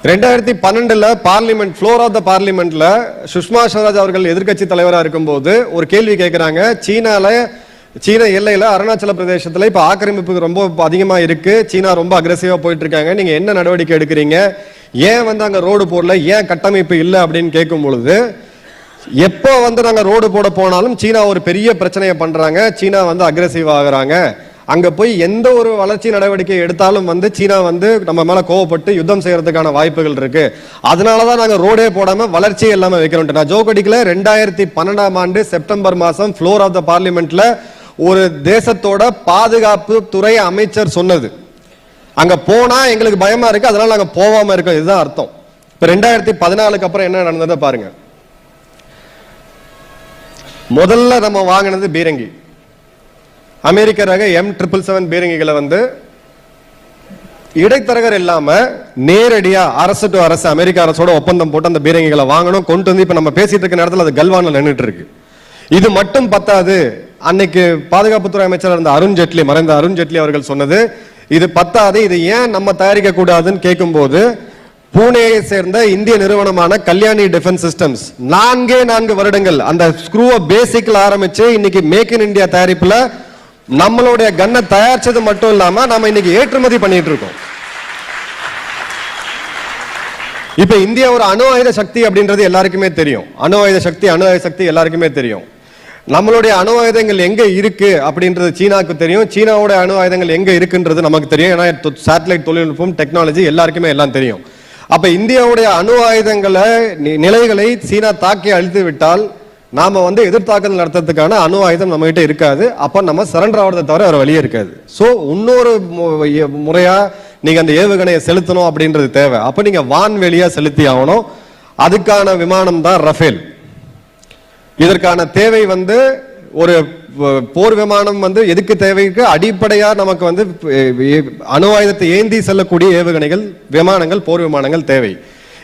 2012 parliament floor of the பார்லிமெண்ட்ல சுஷ்மா ஸ்வராஜ் அவர்கள் எதிர்க்கட்சி தலைவராக இருக்கும்போது ஒரு கேள்வி கேட்கிறாங்க. சீன எல்லையில அருணாச்சல பிரதேசத்துல இப்ப ஆக்கிரமிப்பு ரொம்ப அதிகமா இருக்கு, சீனா ரொம்ப அக்ரெசிவா போயிட்டு இருக்காங்க, நீங்க என்ன நடவடிக்கை எடுக்கிறீங்க, ஏன் வந்து அங்க ரோடு போடல, ஏன் கட்டமைப்பு இல்லை அப்படின்னு கேட்கும் பொழுது, எப்போ வந்து நாங்க ரோடு போட போனாலும் சீனா ஒரு பெரிய பிரச்சனையை பண்றாங்க, சீனா வந்து அக்ரெசிவ் ஆகுறாங்க, அங்க போய் எந்த ஒரு வளர்ச்சி நடவடிக்கை எடுத்தாலும் வந்து சீனா வந்து நம்ம மேல கோவப்பட்டு யுத்தம் செய்யறதுக்கான வாய்ப்புகள் இருக்கு, அதனாலதான் நாங்க ரோடே போடாம வளர்ச்சி இல்லாம வைக்கிறோம். நான் ஜோக் அடிக்கல. 2012ஆம் ஆண்டு செப்டம்பர் மாசம் ஃப்ளோர் ஆஃப் த பார்லிமெண்ட்ல ஒரு தேசத்தோட பாதுகாப்பு துறை அமைச்சர் சொன்னது, அங்க போனா எங்களுக்கு பயமா இருக்கு, அதனால நாங்க போவாம இருக்கோம். இதுதான் அர்த்தம். இப்ப 2014க்கு அப்புறம் என்ன நடந்ததை பாருங்க. முதல்ல நம்ம வாங்கினது பீரங்கி, அமெரிக்க ரக M777 பீரங்கிகளை வந்து இடைத்தரகர் இல்லாம நேரடியா அரசு டு அரசு அமெரிக்க அரசோட ஒப்பந்தம் போட்டு அந்த பீரங்கிகளை வாங்கணும், கொண்டு வந்து இப்ப நம்ம பேசிட்டு இருக்க நேரத்தில் அது கல்வான்ல நின்றுட்டு இருக்கு. இது மட்டும் பத்தாது. அன்னைக்கு பாதுகாப்புத்துறை அமைச்சர் இருந்த அருண்ஜேட்லி, மறைந்த அருண்ஜேட்லி அவர்கள் சொன்னது, இது பத்தாது, இது ஏன் நம்ம தயாரிக்க கூடாதுன்னு கேட்கும் போது, பூனேயை சேர்ந்த இந்திய நிறுவனமான கல்யாணி டிஃபென்ஸ் சிஸ்டம்ஸ் 4 வருடங்கள் அந்த ஸ்க்ரூவை பேசிக்ல ஆரம்பிச்சு இன்னைக்கு மேக் இன் இந்தியா தயாரிப்புல நம்மளுடைய கன்னை தயாரிச்சது மட்டும் இல்லாம நம்ம இன்னைக்கு ஏற்றுமதி பண்ணிட்டு இருக்கோம். இப்ப இந்தியா ஒரு அணு ஆயுத சக்தி அப்படின்றது எல்லாருக்குமே தெரியும். அணு ஆயுத சக்தி எல்லாருக்குமே தெரியும். நம்மளுடைய அணு ஆயுதங்கள் எங்க இருக்கு அப்படின்றது சீனாவுக்கு தெரியும், சீனாவோட அணு ஆயுதங்கள் எங்க இருக்குன்றது நமக்கு தெரியும். ஏன்னா சேட்டலைட் தொழில்நுட்பம் டெக்னாலஜி எல்லாருக்குமே எல்லாம் தெரியும். அப்ப இந்தியாவுடைய அணு ஆயுதங்களை நிலைகளை சீனா தாக்கி அழித்து விட்டால் நாம வந்து எதிர்த்தாக்குதல் நடத்துறதுக்கான அணு ஆயுதம் நம்ம கிட்ட இருக்காது. அப்ப நம்ம சரண்டர் ஆகிறத தவிர வேற வழியே இருக்காது. சோ இன்னொரு முறையா நீங்க அந்த ஏவுகணையை செலுத்தணும் அப்படின்றது தேவை. அப்ப நீங்க வான்வெளியா செலுத்தி ஆகணும். அதுக்கான விமானம் தான் ரஃபேல். இதற்கான தேவை வந்து ஒரு போர் விமானம் வந்து எதுக்கு தேவைக்கு அடிப்படையா நமக்கு வந்து அணு ஆயுதத்தை ஏந்தி செல்லக்கூடிய ஏவுகணைகள், விமானங்கள், போர் விமானங்கள் தேவை.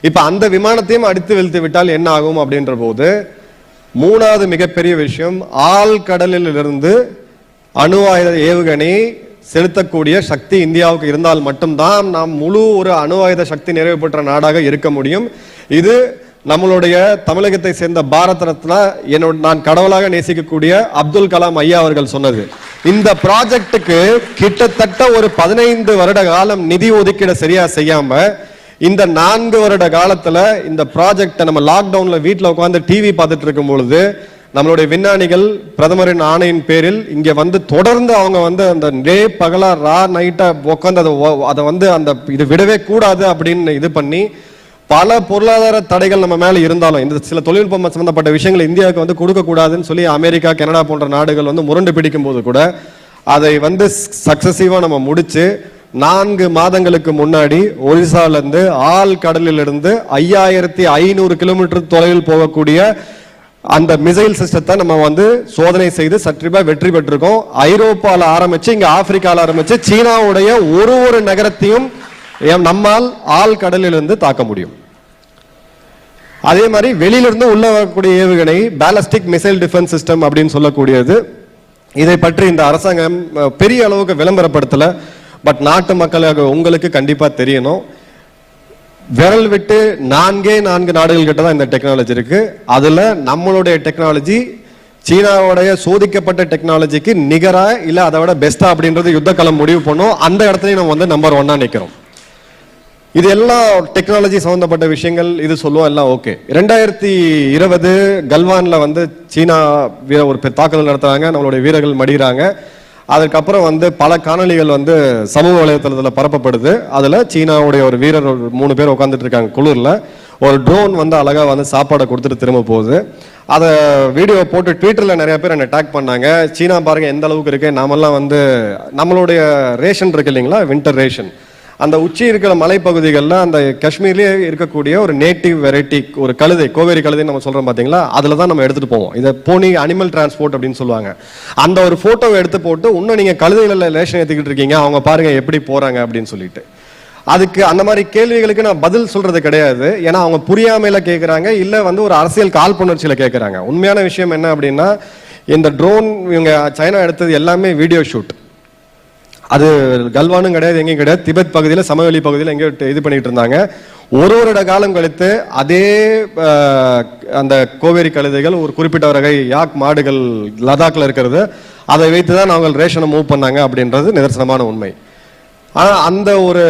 இப்ப அந்த விமானத்தையும் அடித்து வெளுத்து விட்டால் என்ன ஆகும் அப்படின்ற போது, மூணாவது மிகப்பெரிய விஷயம், ஆழ்கடலில் இருந்து அணு ஆயுத ஏவுகணை செலுத்தக்கூடிய சக்தி இந்தியாவுக்கு இருந்தால் மட்டும்தான் நாம் முழு ஒரு அணு ஆயுத சக்தி நிறைவு பெற்ற நாடாக இருக்க முடியும். இது நம்மளுடைய தமிழகத்தை சேர்ந்த பாரத ரத்னா, நான் கடவுளாக நேசிக்கக்கூடிய அப்துல் கலாம் ஐயா அவர்கள் சொன்னது. இந்த ப்ராஜெக்டுக்கு கிட்டத்தட்ட ஒரு 15 வருட காலம் நிதி ஒதுக்கீடு சரியா செய்யாம இந்த 4 வருட காலத்துல இந்த ப்ராஜெக்ட் நம்ம லாக்டவுன்ல வீட்டுல உட்காந்து டிவி பார்த்துட்டு இருக்கும் பொழுது நம்மளுடைய விஞ்ஞானிகள் பிரதமரின் ஆணையின் பேரில் இங்க வந்து தொடர்ந்து அவங்க வந்து அந்த டே பகலா நைட்டா உட்காந்து அதை வந்து அந்த இது விடவே கூடாது அப்படின்னு இது பண்ணி பல பொருளாதார தடைகள் நம்ம மேல இருந்தாலும் இந்த சில தொழில்நுட்பம் சம்பந்தப்பட்ட விஷயங்களை இந்தியாவுக்கு வந்து கொடுக்க கூடாதுன்னு சொல்லி அமெரிக்கா, கனடா போன்ற நாடுகள் வந்து முரண்டு பிடிக்கும் போது கூட அதை வந்து சக்சஸிவா நம்ம முடிச்சு 4 மாதங்களுக்கு முன்னாடி ஒரிசால இருந்து ஆழ்கடலில் இருந்து 5500 கிலோமீட்டர் தொலைவில் போகக்கூடிய அந்த மிசைல் சிஸ்டத்தை நம்ம வந்து சோதனை செய்து சற்றிபா வெற்றி பெற்றிருக்கோம். ஐரோப்பால ஆரம்பிச்சு இங்க ஆப்பிரிக்கால ஆரம்பிச்சு சீனாவுடைய ஒரு நகரத்தையும் நம்மால் ஆழ்கடலில் இருந்து தாக்க முடியும். அதே மாதிரி வெளியிலிருந்து உள்ள வரக்கூடிய ஏவுகணை பாலிஸ்டிக் மிசைல் டிஃபென்ஸ் சிஸ்டம் அப்படின்னு சொல்லக்கூடியது. இதை பற்றி இந்த அரசாங்கம் பெரிய அளவுக்கு விளம்பரப்படுத்தல. பட் நாட்டு மக்களாக உங்களுக்கு கண்டிப்பா தெரியணும். விரல் விட்டு 4 நாடுகள் கிட்ட தான் இந்த டெக்னாலஜி இருக்கு. அதுல நம்மளுடைய டெக்னாலஜி சீனாவுடைய சோதிக்கப்பட்ட டெக்னாலஜிக்கு நிகரா இல்ல அதை விட பெஸ்டா அப்படின்றது யுத்த களம் முடிவு பண்ணும். அந்த இடத்துலயும் நம்ம வந்து நம்பர் 1 நிக்கிறோம். இது எல்லாம் டெக்னாலஜி சம்பந்தப்பட்ட விஷயங்கள் இது சொல்லுவோம், எல்லாம் ஓகே. 2020 கல்வான்ல வந்து சீனா ஒரு தாக்குதல் நடத்துறாங்க, நம்மளுடைய வீரர்கள் மடிகிறாங்க. அதுக்கப்புறம் வந்து பல காணொலிகள் வந்து சமூக வலைதளத்தில் பரப்பப்படுது. அதுல சீனாவுடைய ஒரு வீரர் 3 பேர் உட்காந்துட்டு இருக்காங்க குளிர்ல. ஒரு ட்ரோன் வந்து அழகா வந்து சாப்பாடை கொடுத்துட்டு திரும்ப போகுது. அதை வீடியோ போட்டு ட்விட்டர்ல நிறைய பேர் என்ன டேக் பண்ணாங்க. சீனா பாருங்க எந்த அளவுக்கு இருக்கு, நாமெல்லாம் வந்து நம்மளுடைய ரேஷன் இருக்கு இல்லைங்களா, வின்டர் ரேஷன், அந்த உச்சி இருக்கிற மலைப்பகுதிகளில் அந்த காஷ்மீர்லேயே இருக்கக்கூடிய ஒரு நேட்டிவ் வெரைட்டி ஒரு கழுதை, கோவேரி கழுதைன்னு நம்ம சொல்றோம் பார்த்தீங்களா, அதில் தான் நம்ம எடுத்துட்டு போவோம். இதை போனி அனிமல் டிரான்ஸ்போர்ட் அப்படின்னு சொல்லுவாங்க. அந்த ஒரு போட்டோவை எடுத்து போட்டு இன்னும் நீங்க கழுதைகளில் ரேஷன் ஏற்றிக்கிட்டு இருக்கீங்க, அவங்க பாருங்க எப்படி போறாங்க அப்படின்னு சொல்லிட்டு. அதுக்கு அந்த மாதிரி கேள்விகளுக்கு நான் பதில் சொல்றது கிடையாது. ஏன்னா அவங்க புரியாமையில கேட்கறாங்க, இல்ல வந்து ஒரு அரசியல் காழ்ப்புணர்ச்சியில கேட்கறாங்க. உண்மையான விஷயம் என்ன அப்படின்னா, இந்த ட்ரோன் இவங்க சைனா எடுத்தது எல்லாமே வீடியோ ஷூட். அது கல்வானும் கிடையாது, எங்கேயும் கிடையாது, திபெத் பகுதியில் சமவெளி பகுதியில் எங்கேயோ இது பண்ணிட்டு இருந்தாங்க. ஒரு வருட காலம் கழித்து அதே அந்த கோவேரி கழுதைகள் ஒரு குறிப்பிட்ட வகை யாக் மாடுகள் லடாக்ல இருக்கிறது, அதை வைத்து தான் அவங்க ரேஷனை மூவ் பண்ணாங்க அப்படின்றது நிதர்சனமான உண்மை. ஆனால் அந்த ஒரு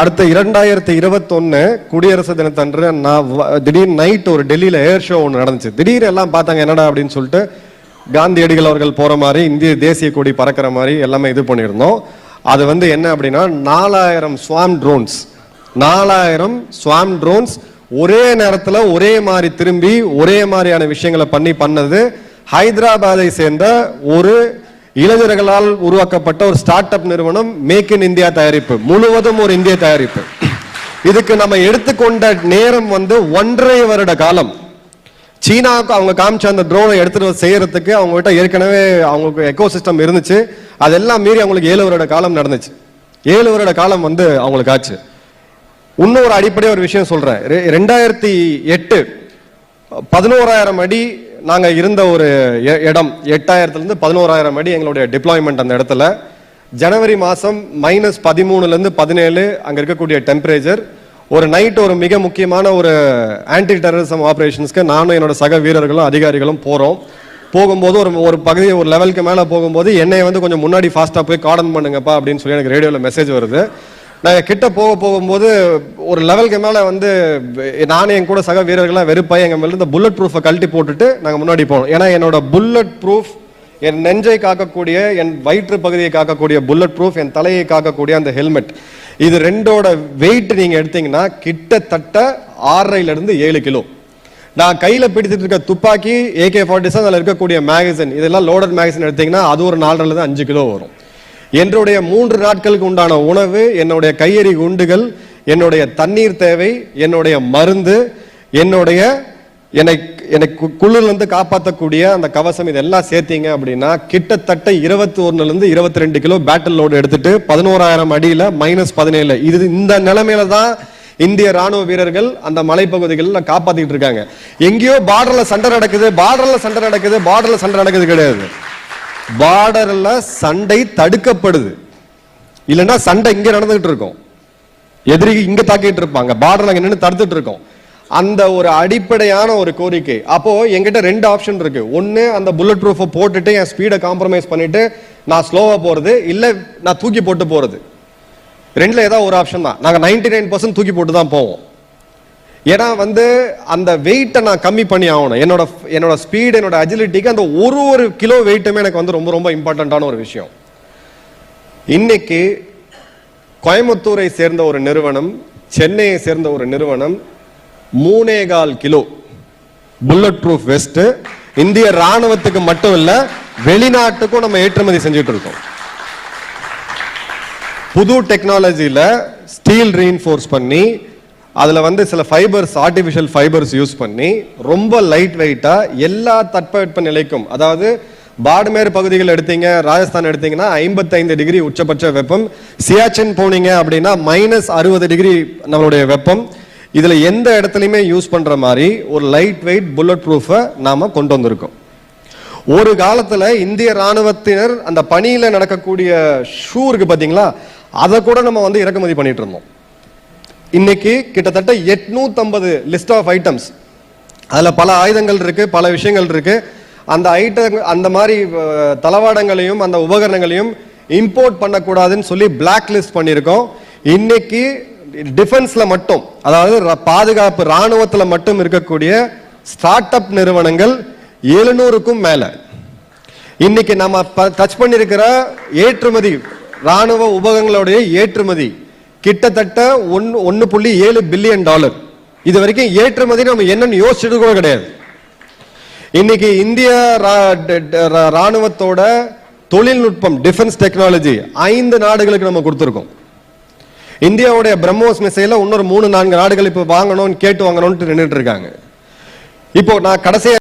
அடுத்த 2021 குடியரசு தினத்தன்று நான் திடீர்னு நைட் ஒரு டெல்லியில் ஏர் ஷோ ஒன்று நடந்துச்சு. திடீர்னு எல்லாம் பார்த்தாங்க என்னடா அப்படின்னு சொல்லிட்டு, காந்தியடிகள் அவர்கள் போகிற மாதிரி இந்திய தேசிய கொடி பறக்கிற மாதிரி எல்லாமே இது பண்ணியிருந்தோம். அது என்ன அப்படின்னா 4000 ஸ்வாம் ட்ரோன்ஸ், 4000 ஸ்வாம் ட்ரோன்ஸ் ஒரே நேரத்தில் ஒரே மாதிரி திரும்பி ஒரே மாதிரியான விஷயங்களை பண்ணது ஹைதராபாத்தை சேர்ந்த ஒரு இளைஞர்களால் உருவாக்கப்பட்ட ஒரு ஸ்டார்ட் அப் நிறுவனம் மேக் இன் இந்தியா தயாரிப்பு, முழுவதும் ஒரு இந்திய தயாரிப்பு. இதுக்கு நம்ம எடுத்துக்கொண்ட நேரம் 1.5 வருட காலம். சீனாவுக்கு அவங்க காமிச்ச அந்த ட்ரோனை எடுத்துட்டு செய்யறதுக்கு அவங்க கிட்ட ஏற்கனவே அவங்களுக்கு எக்கோ சிஸ்டம் இருந்துச்சு. அதெல்லாம் மீறி அவங்களுக்கு 7 வருட காலம் நடந்துச்சு. 7 வருட காலம் அவங்களுக்கு ஆச்சு. இன்னொரு அடிப்படையாக ஒரு விஷயம் சொல்றேன். 2008 11,000 அடி நாங்க இருந்த ஒரு இடம், 8,000 11,000 அடி எங்களுடைய டிப்ளாய்மெண்ட் அந்த இடத்துல. ஜனவரி மாசம் -13 -17 அங்க இருக்கக்கூடிய டெம்பரேச்சர். ஒரு நைட் ஒரு மிக முக்கியமான ஒரு ஆன்டி டெரரிசம் ஆபரேஷன்ஸ்க்கு நானும் என்னோட சக வீரர்களும் அதிகாரிகளும் போகும்போது ஒரு பகுதி ஒரு லெவலுக்கு மேலே போகும்போது என்னை கொஞ்சம் முன்னாடி ஃபாஸ்ட்டாக போய் கார்டன் பண்ணுங்கப்பா அப்படின்னு சொல்லி எனக்கு ரேடியோவில் மெசேஜ் வருது. நாங்கள் கிட்ட போகும்போது ஒரு லெவலுக்கு மேலே நானும் என் கூட சக வீரர்கள்லாம் வெறுப்பாய் எங்கள் மேலே இந்த புல்லட் ப்ரூஃபை கழட்டி போட்டுட்டு நாங்கள் முன்னாடி போனோம். ஏன்னா என்னோட புல்லட் ப்ரூஃப், என் நெஞ்சை காக்கக்கூடிய, என் வயிற்று பகுதியை காக்கக்கூடிய புல்லட் ப்ரூஃப், என் தலையை காக்கக்கூடிய அந்த ஹெல்மெட், இது ரெண்டோட வெயிட் நீங்க எடுத்தீங்கன்னா கிட்டத்தட்ட 6.5 to 7 கிலோ. நான் கையில பிடிச்சிட்டு இருக்க துப்பாக்கி AK-47 அதில் இருக்கக்கூடிய மேகசின், இதெல்லாம் லோடட் மேகசின் எடுத்தீங்கன்னா அது ஒரு 4.5 to 5 கிலோ வரும். என்னுடைய 3 நாட்களுக்கு உண்டான உணவு, என்னுடைய கையெறி குண்டுகள், என்னுடைய தண்ணீர் தேவை, என்னுடைய மருந்து, என்னுடைய என்னை குளிர்லேருந்து காப்பாற்றக்கூடிய அந்த கவசம், இதெல்லாம் சேர்த்தீங்க அப்படின்னா கிட்டத்தட்ட 21 to 22 கிலோ பேட்டில் லோடு எடுத்துட்டு 11,000 அடியில் -17. இது இந்த நிலைமையில தான் இந்திய ராணுவ வீரர்கள் அந்த மலைப்பகுதிகளில் காப்பாத்திட்டு இருக்காங்க. எங்கேயோ பார்டர்ல சண்டை நடக்குது, பார்டர்ல சண்டை நடக்குது கிடையாது. பார்டர்ல சண்டை தடுக்கப்படுது. இல்லைன்னா சண்டை இங்க நடந்துகிட்டு இருக்கும், எதிரி இங்க தாக்கிட்டு இருப்பாங்க, பார்டர்ல நின்று தடுத்துட்டு இருக்கோம். அந்த ஒரு அடிப்படையான ஒரு கோரிக்கை. அப்போ என்கிட்ட 2 ஆப்ஷன் இருக்கு. ஒன்னு அந்த புல்லட் ப்ரூஃபை போட்டுட்டு என் ஸ்பீடை காம்ப்ரமைஸ் பண்ணிட்டு நான் ஸ்லோவா போறது, இல்ல நான் தூக்கி போட்டு போறது. 2ல ஏதாவது ஒரு ஆப்ஷன் தான். நாங்க 99% தூக்கி போட்டு தான் போவோம். ஏன்னா அந்த வெயிட்டை நான் கம்மி பண்ணி ஆகணும். என்னோட ஸ்பீட், என்னோட அஜிலிட்டிக்கு அந்த ஒரு கிலோ வெயிட்டுமே எனக்கு ரொம்ப ரொம்ப இம்பார்ட்டன்டான ஒரு விஷயம். இன்னைக்கு கோயம்புத்தூரை சேர்ந்த ஒரு நிறுவனம், சென்னையை சேர்ந்த ஒரு நிறுவனம் 3.25 கிலோ புல்லட் ப்ரூஃப் வெஸ்ட் இந்திய ராணுவத்துக்கு மட்டும் இல்ல, வெளிநாட்டுக்கும் நம்ம ஏற்றுமதி செஞ்சுட்டு இருக்கோம். புது டெக்னாலஜியில ஸ்டீல் ரீஇன்ஃபோர்ஸ் பண்ணி அதுல சில ஃபைபர்ஸ், ஆர்டிபிஷியல் ஃபைபர்ஸ் யூஸ் பண்ணி ரொம்ப லைட் வெயிட்டா எல்லா தட்பவெப்ப நிலைக்கும், அதாவது பாட்மேர் பகுதிகள் எடுத்தீங்க, ராஜஸ்தான் எடுத்தீங்கன்னா 55 டிகிரி உச்சபட்ச வெப்பம், சியாச்சின் போனீங்க அப்படின்னா -60 டிகிரி நம்மளுடைய வெப்பம். இதுல எந்த இடத்துலையுமே யூஸ் பண்ற மாதிரி ஒரு லைட் வெயிட் புல்லட் ப்ரூஃபை நாம கொண்டு வந்திருக்கோம். ஒரு காலத்துல இந்திய ராணுவத்தினர் அந்த பணியில நடக்கக்கூடிய ஷூ இருக்கு பாத்தீங்களா, அதை கூட நம்ம இறக்குமதி பண்ணிட்டு இருந்தோம். இன்னைக்கு கிட்டத்தட்ட 850 லிஸ்ட் ஆஃப் ஐட்டம்ஸ், அதுல பல ஆயுதங்கள் இருக்கு, பல விஷயங்கள் இருக்கு. அந்த அந்த மாதிரி தளவாடங்களையும் அந்த உபகரணங்களையும் இம்போர்ட் பண்ணக்கூடாதுன்னு சொல்லி பிளாக் லிஸ்ட் பண்ணியிருக்கோம். இன்னைக்கு டிஃபென்ஸ்ல மட்டும், அதாவது பாதுகாப்பு ராணுவத்துல மட்டும் இருக்கக்கூடிய ஸ்டார்ட் அப் நிறுவனங்கள் 700க்கும் மேல. இன்னைக்கு நம்ம டச் பண்ணிருக்கிற ஏற்றுமதி, ராணுவ உபகரணங்களுடைய ஏற்றுமதி கிட்டத்தட்ட $1.7 பில்லியன். இது வரைக்கும் ஏற்றுமதி நம்ம என்னன்னு யோசிச்சுட்டு கூட கிடையாது. இன்னைக்கு இந்திய ராணுவத்தோட தொழில்நுட்பம், டிஃபென்ஸ் டெக்னாலஜி 5 நாடுகளுக்கு நம்ம கொடுத்துருக்கோம். இந்தியாவுடைய பிரம்மோஸ் மிசைல இன்னொரு 3-4 நாடுகள் இப்ப வாங்கணும்னு கேட்டு வாங்கணும்னு நின்றுட்டு இருக்காங்க. இப்போ நான் கடைசியா